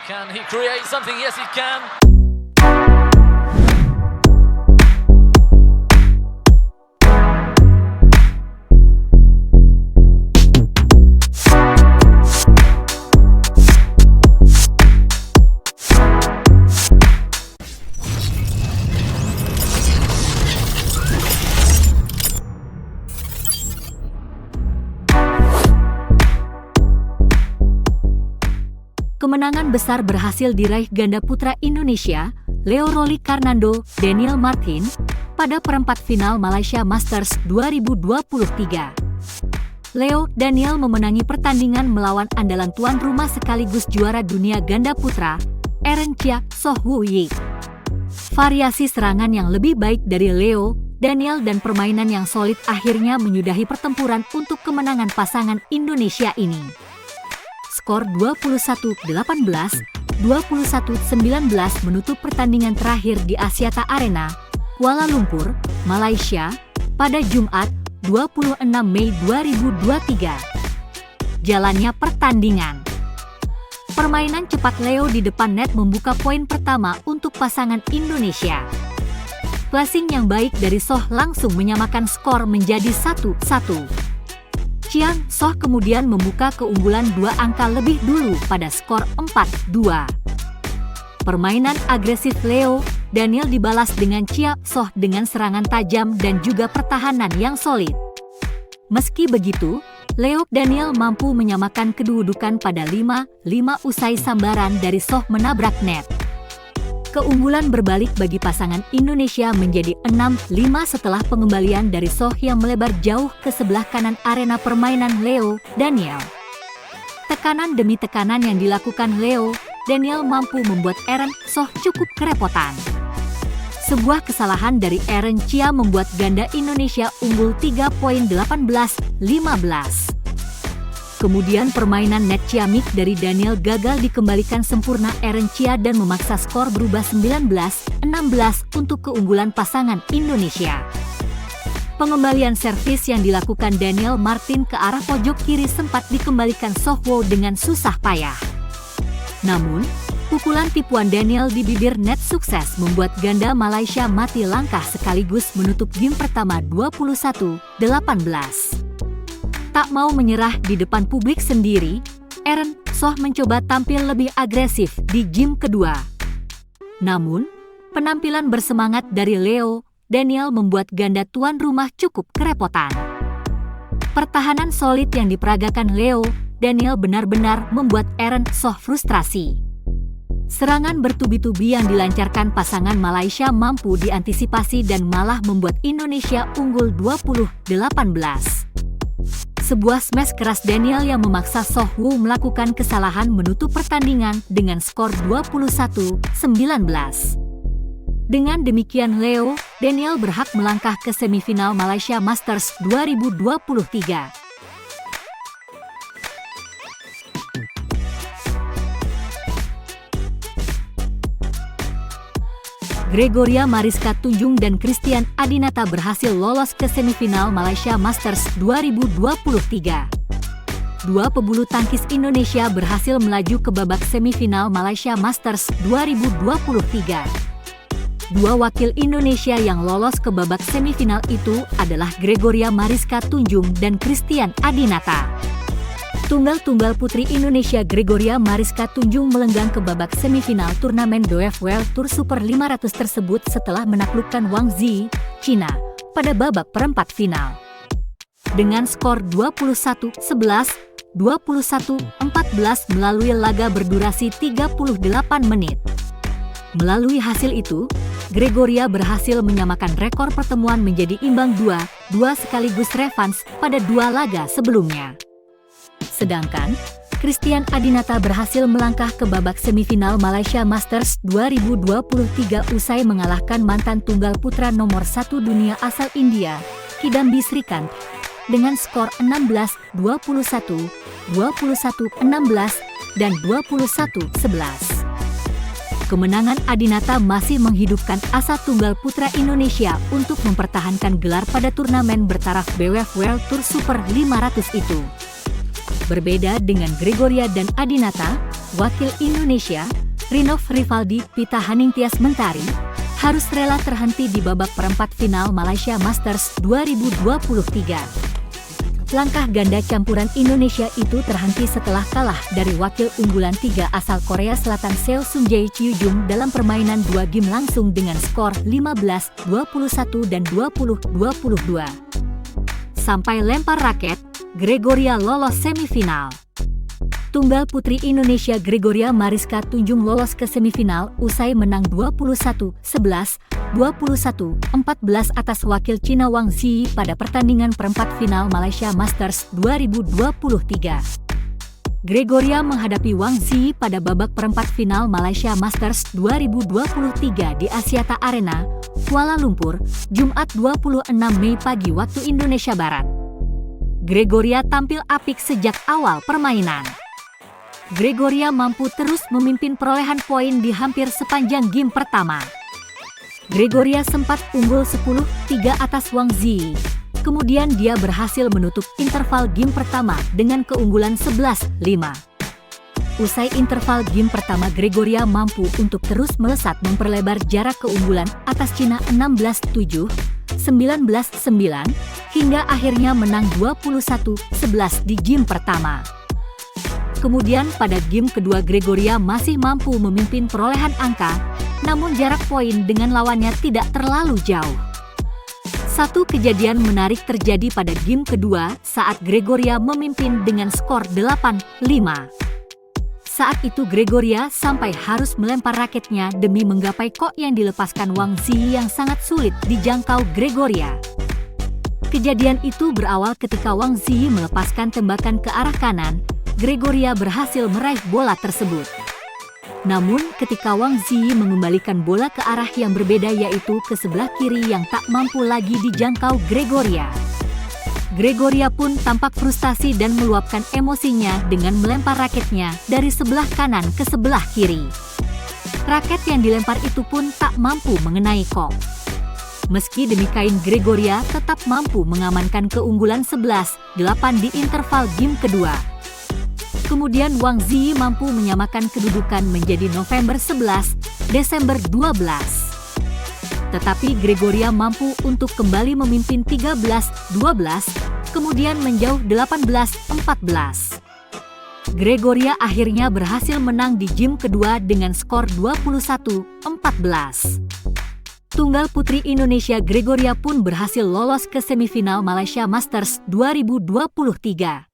Can he create something? Yes, he can. Kemenangan besar berhasil diraih ganda putra Indonesia, Leo Rolly Karnando, Daniel Martin, pada perempat final Malaysia Masters 2023. Leo Daniel memenangi pertandingan melawan andalan tuan rumah sekaligus juara dunia ganda putra, Eren Chia Soh Woo Yi. Variasi serangan yang lebih baik dari Leo Daniel dan permainan yang solid akhirnya menyudahi pertempuran untuk kemenangan pasangan Indonesia ini. Skor 21-18, 21-19 menutup pertandingan terakhir di Axiata Arena, Kuala Lumpur, Malaysia, pada Jumat, 26 Mei 2023. Jalannya pertandingan. Permainan cepat Leo di depan net membuka poin pertama untuk pasangan Indonesia. Passing yang baik dari Soh langsung menyamakan skor menjadi 1-1. Chia Soh kemudian membuka keunggulan 2 angka lebih dulu pada skor 4-2. Permainan agresif Leo Daniel dibalas dengan Chia Soh dengan serangan tajam dan juga pertahanan yang solid. Meski begitu, Leo Daniel mampu menyamakan kedudukan pada 5-5 usai sambaran dari Soh menabrak net. Keunggulan berbalik bagi pasangan Indonesia menjadi 6-5 setelah pengembalian dari Soh yang melebar jauh ke sebelah kanan arena permainan Leo Daniel. Tekanan demi tekanan yang dilakukan Leo Daniel mampu membuat Eren Soh cukup kerepotan. Sebuah kesalahan dari Eren Chia membuat ganda Indonesia unggul 3 poin 18-15. Kemudian permainan net ciamik dari Daniel gagal dikembalikan sempurna Eren Chia dan memaksa skor berubah 19-16 untuk keunggulan pasangan Indonesia. Pengembalian servis yang dilakukan Daniel Martin ke arah pojok kiri sempat dikembalikan Soh Woo dengan susah payah. Namun, pukulan tipuan Daniel di bibir net sukses membuat ganda Malaysia mati langkah sekaligus menutup game pertama 21-18. Tak mau menyerah di depan publik sendiri, Eren Soh mencoba tampil lebih agresif di game kedua. Namun, penampilan bersemangat dari Leo Daniel membuat ganda tuan rumah cukup kerepotan. Pertahanan solid yang diperagakan Leo Daniel benar-benar membuat Eren Soh frustrasi. Serangan bertubi-tubi yang dilancarkan pasangan Malaysia mampu diantisipasi dan malah membuat Indonesia unggul 20-18. Sebuah smash keras Daniel yang memaksa Soh Woo melakukan kesalahan menutup pertandingan dengan skor 21-19. Dengan demikian Leo Daniel berhak melangkah ke semifinal Malaysia Masters 2023. Gregoria Mariska Tunjung dan Christian Adinata berhasil lolos ke semifinal Malaysia Masters 2023. Dua pebulu tangkis Indonesia berhasil melaju ke babak semifinal Malaysia Masters 2023. Dua wakil Indonesia yang lolos ke babak semifinal itu adalah Gregoria Mariska Tunjung dan Christian Adinata. Tunggal-tunggal putri Indonesia Gregoria Mariska Tunjung melenggang ke babak semifinal turnamen DOF World Tour Super 500 tersebut setelah menaklukkan Wang Zi, Cina, pada babak perempat final. Dengan skor 21-11, 21-14 melalui laga berdurasi 38 menit. Melalui hasil itu, Gregoria berhasil menyamakan rekor pertemuan menjadi imbang 2-2 sekaligus revanse pada 2 laga sebelumnya. Sedangkan, Christian Adinata berhasil melangkah ke babak semifinal Malaysia Masters 2023 usai mengalahkan mantan tunggal putra nomor 1 dunia asal India, Kidambi Srikant, dengan skor 16-21, 21-16, dan 21-11. Kemenangan Adinata masih menghidupkan asa tunggal putra Indonesia untuk mempertahankan gelar pada turnamen bertaraf BWF World Tour Super 500 itu. Berbeda dengan Gregoria dan Adinata, wakil Indonesia, Rinov Rivaldi Pita Haningtyas Mentari, harus rela terhenti di babak perempat final Malaysia Masters 2023. Langkah ganda campuran Indonesia itu terhenti setelah kalah dari wakil unggulan 3 asal Korea Selatan Seo Sung-jae Kyu-jung dalam permainan 2 game langsung dengan skor 15-21 dan 20-22. Sampai lempar raket, Gregoria lolos semifinal. Tunggal putri Indonesia Gregoria Mariska Tunjung lolos ke semifinal usai menang 21-11, 21-14 atas wakil Cina Wang Ziyi pada pertandingan perempat final Malaysia Masters 2023. Gregoria menghadapi Wang Ziyi pada babak perempat final Malaysia Masters 2023 di Axiata Arena, Kuala Lumpur, Jumat 26 Mei pagi waktu Indonesia Barat. Gregoria tampil apik sejak awal permainan. Gregoria mampu terus memimpin perolehan poin di hampir sepanjang game pertama. Gregoria sempat unggul 10-3 atas Wang Ziyi. Kemudian dia berhasil menutup interval game pertama dengan keunggulan 11-5. Usai interval game pertama, Gregoria mampu untuk terus melesat memperlebar jarak keunggulan atas Cina 16-7, 19-9, hingga akhirnya menang 21-11 di game pertama. Kemudian pada game kedua Gregoria masih mampu memimpin perolehan angka, namun jarak poin dengan lawannya tidak terlalu jauh. Satu kejadian menarik terjadi pada game kedua saat Gregoria memimpin dengan skor 8-5. Saat itu Gregoria sampai harus melempar raketnya demi menggapai kok yang dilepaskan Wang Ziyi yang sangat sulit dijangkau Gregoria. Kejadian itu berawal ketika Wang Ziyi melepaskan tembakan ke arah kanan. Gregoria berhasil meraih bola tersebut. Namun, ketika Wang Ziyi mengembalikan bola ke arah yang berbeda yaitu ke sebelah kiri yang tak mampu lagi dijangkau Gregoria. Gregoria pun tampak frustasi dan meluapkan emosinya dengan melempar raketnya dari sebelah kanan ke sebelah kiri. Raket yang dilempar itu pun tak mampu mengenai kok. Meski demikian, Gregoria tetap mampu mengamankan keunggulan 11-8 di interval game kedua. Kemudian Wang Ziyi mampu menyamakan kedudukan menjadi November 11, Desember 12. Tetapi Gregoria mampu untuk kembali memimpin 13-12, kemudian menjauh 18-14. Gregoria akhirnya berhasil menang di game kedua dengan skor 21-14. Tunggal putri Indonesia Gregoria pun berhasil lolos ke semifinal Malaysia Masters 2023.